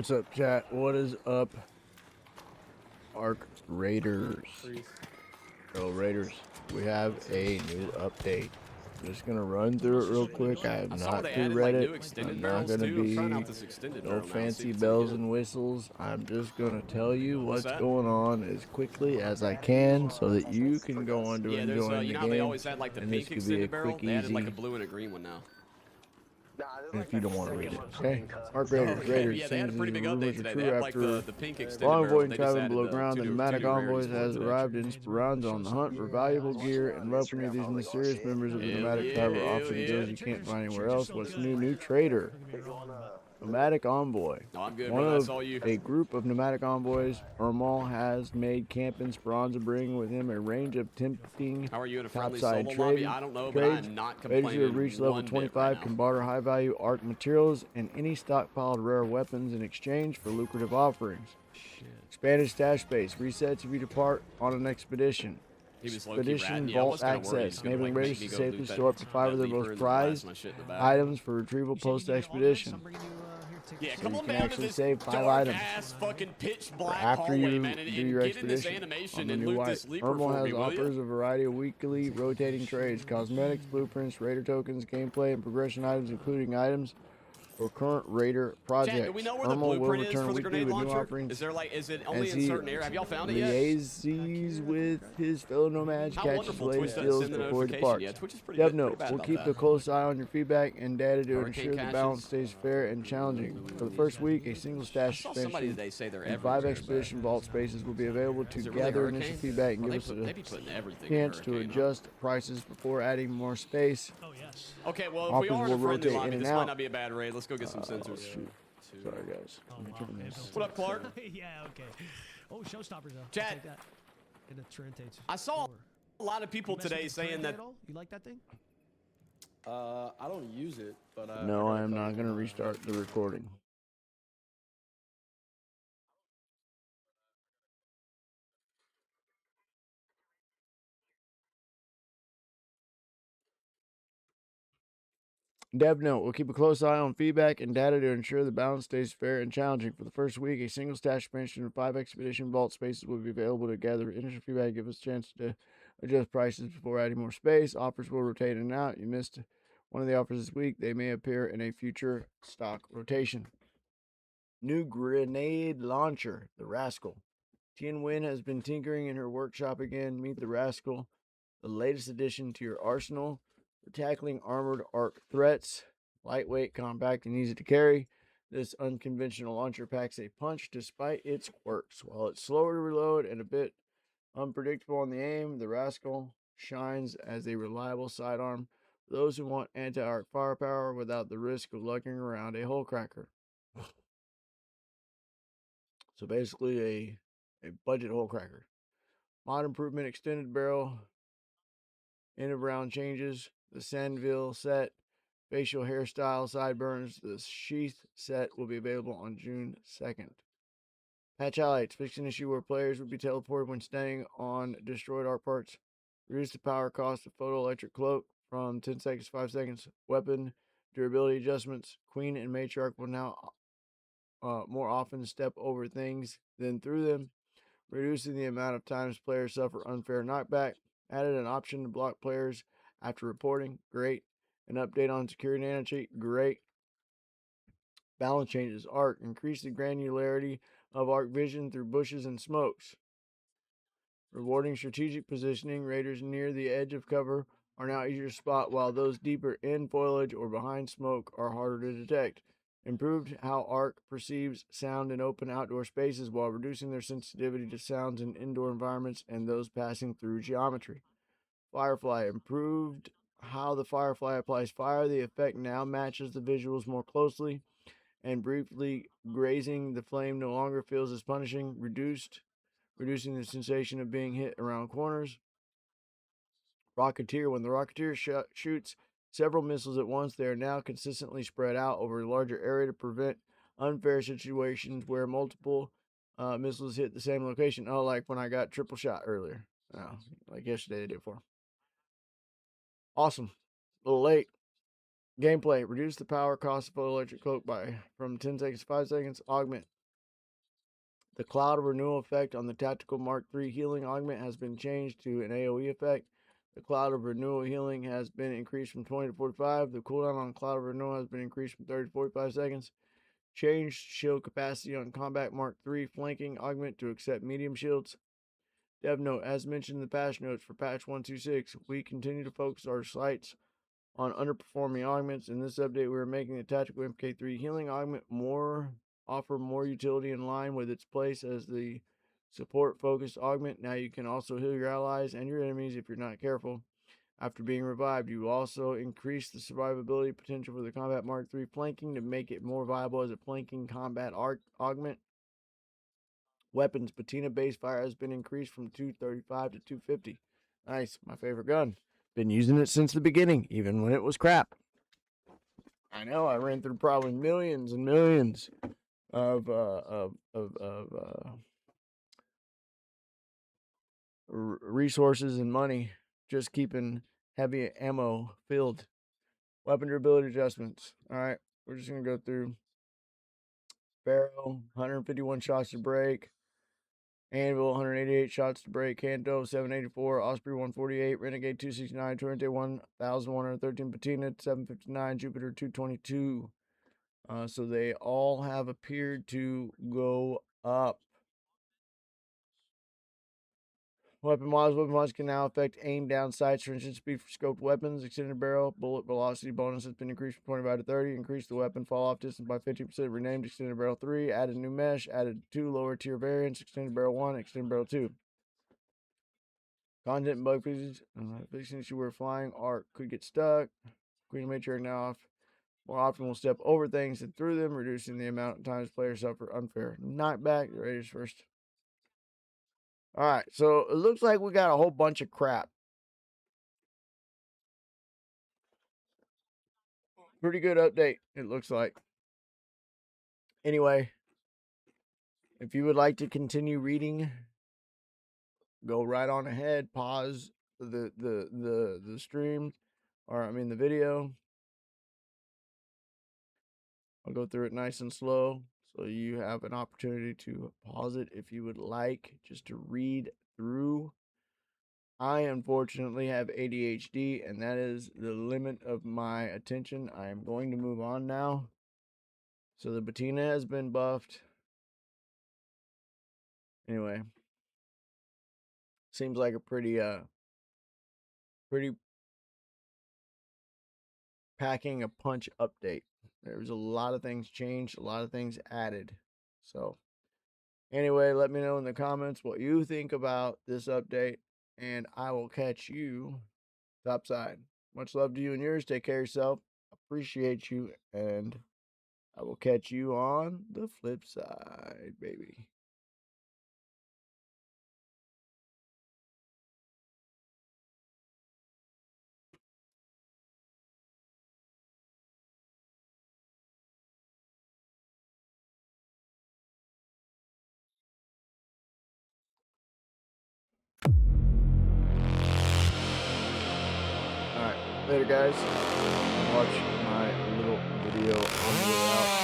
What's up, chat? What is up, Arc Raiders? Hello, Raiders. We have a new update. Just gonna run through it real quick. I have not through Reddit. I'm not gonna be no fancy bells and whistles. I'm just gonna tell you what's going on as quickly as I can, so that you can go on to enjoying the game. They always had like the pink extended barrel. They added like a blue and a green one now. If you don't want to read it, okay? Arc Raiders, Raiders. Yeah, they had a pretty big update today. They had like the pink extended barrel. barrel. Avoiding traveling below ground, the nomadic envoys has arrived in Speranza on the hunt for valuable gear and welcoming these mysterious members of the nomadic tribe are offering deals you can't find anywhere else. What's new? New trader. Nomadic Envoy. No, I'm good, One bro. of That's all you. a group of nomadic envoys, Ermal has made camp in Speranza, bringing with him a range of tempting How are you in a friendly topside solo trading. lobby? I don't know, but I'm not complaining. Raiders who have reached level 25 can barter high-value ARC materials and any stockpiled rare weapons in exchange for lucrative offerings. Expanded stash space resets if you depart on an expedition. Expedition vault access, enabling Raiders to safely store up to 5 of their most prized items for retrieval post-expedition. Yeah, So come you on can down actually to save this 5 dark items ass fucking pitch black after hallway, you man, do and your get in this expedition. animation On the and new loot white, this leaper Ermal for has me, will offers you? a variety of weekly rotating trades, cosmetics, blueprints, Raider tokens, gameplay, and progression items, including items for current Raider projects. Chat, do we know where the Ermal will blueprint is return for the weekly grenade with new launcher? offerings. Is it only in certain areas? Have y'all found it yet? Liaises with his fellow nomads, How catches wonderful latest Twitch doesn't deals send the before he notification. departs. Yeah, Twitch is pretty Dev good, note, pretty bad we'll about keep that. a close eye on your feedback and data to Hurricane ensure the balance caches. stays fair and challenging. For the first week, a single I stash saw somebody suspension today say they're and everywhere. 5 expedition vault spaces will be available to Is it really gather Hurricane? initial feedback and Well, give us they be a putting everything in chance to Hurricane, huh? adjust prices before adding more space. Oh, yes. Okay, well, if Offers we are in will a friendly rotate lobby, in and this might out. not be a bad raid. Let's go get some sensors. Shoot. Sorry, guys. Let me turn this. What up, Clark? Yeah, okay. Oh, showstoppers, though. Chat. Take that. And the Trentates. I saw a lot of people today saying that. You like that thing? I don't use it, but No, I am not going to restart the recording. Dev note, we'll keep a close eye on feedback and data to ensure the balance stays fair and challenging. For the first week, a single stash expansion and 5 expedition vault spaces will be available to gather initial feedback and give us a chance to adjust prices before adding more space. Offers will rotate in and out. You missed one of the offers this week. They may appear in a future stock rotation. New grenade launcher, the Rascal. Tien Wen has been tinkering in her workshop again. Meet the Rascal, the latest addition to your arsenal for tackling armored arc threats. Lightweight, compact, and easy to carry. This unconventional launcher packs a punch despite its quirks. While it's slower to reload and a bit unpredictable on the aim, the Rascal shines as a reliable sidearm for those who want anti-arc firepower without the risk of lugging around a hole cracker. So basically a budget hole cracker. Mod improvement, extended barrel, end of round changes, the Sandville set, facial hairstyle, sideburns. The sheath set will be available on June 2nd. Patch highlights, fixed an issue where players would be teleported when standing on destroyed arc parts. Reduce the power cost of photoelectric cloak from 10 seconds to 5 seconds. Weapon durability adjustments. Queen and Matriarch will now more often step over things than through them, reducing the amount of times players suffer unfair knockback. Added an option to block players after reporting. Great. An update on security nano cheat. Great. Balance changes. Arc. Increase the granularity of arc vision through bushes and smokes. Rewarding strategic positioning. Raiders near the edge of cover are now easier to spot, while those deeper in foliage or behind smoke are harder to detect. Improved how ARC perceives sound in open outdoor spaces while reducing their sensitivity to sounds in indoor environments and those passing through geometry. Firefly improved how the Firefly applies fire. The effect now matches the visuals more closely, and briefly grazing the flame no longer feels as punishing, reducing the sensation of being hit around corners. Rocketeer. When the Rocketeer shoots several missiles at once, they are now consistently spread out over a larger area to prevent unfair situations where multiple missiles hit the same location. Oh, like when I got triple shot earlier. Oh, like yesterday I did for. Awesome. A little late. Gameplay. Reduce the power cost of electric cloak from 10 seconds to 5 seconds. Augment. The Cloud of Renewal effect on the Tactical Mark III healing augment has been changed to an AoE effect. The Cloud of Renewal healing has been increased from 20 to 45. The cooldown on Cloud of Renewal has been increased from 30 to 45 seconds. Changed shield capacity on Combat Mark III flanking augment to accept medium shields. Dev note, as mentioned in the patch notes for patch 126, we continue to focus our sights on underperforming augments. In this update, we are making the Tactical MK3 healing augment offer more utility in line with its place as the support focused augment. Now you can also heal your allies and your enemies if you're not careful. After being revived, you also increase the survivability potential for the Combat Mark III flanking to make it more viable as a flanking combat augment. Weapons. Patina base fire has been increased from 235 to 250. Nice. My favorite gun. Been using it since the beginning, even when it was crap. I know. I ran through probably millions and millions of resources and money just keeping heavy ammo filled. Weapon durability adjustments. All right, we're just gonna go through. Barrel, 151 shots to break. Anvil, 188 shots to break. Canto, 784. Osprey, 148. Renegade, 269. Torrente, 1,113. Patina, 759. Jupiter, 222. So they all have appeared to go up. Weapon mods can now affect aim down sights, for instance, speed for scoped weapons. Extended barrel, bullet velocity bonus has been increased from 25 to 30. Increased the weapon fall off distance by 50%. Renamed extended barrel 3. Added new mesh. Added 2 lower tier variants. Extended barrel 1. Extended barrel 2. Content and bug fixes. Fixing issue where flying arc could get stuck. Queen Matriarch now off. More often will step over things and through them, reducing the amount of times players suffer unfair knockback. The Raiders first. All right, so it looks like we got a whole bunch of crap. Pretty good update, it looks like. Anyway, if you would like to continue reading, go right on ahead. Pause the stream, or I mean the video. I'll go through it nice and slow, so you have an opportunity to pause it if you would like, just to read through. I unfortunately have ADHD, and that is the limit of my attention. I am going to move on now. So the patina has been buffed. Anyway, seems like a pretty packing a punch update. There's a lot of things changed, a lot of things added. So anyway, let me know in the comments what you think about this update, and I will catch you topside. Much love to you and yours. Take care of yourself. Appreciate you, and I will catch you on the flip side, baby. Alright, later guys. Watch my little video on the way out.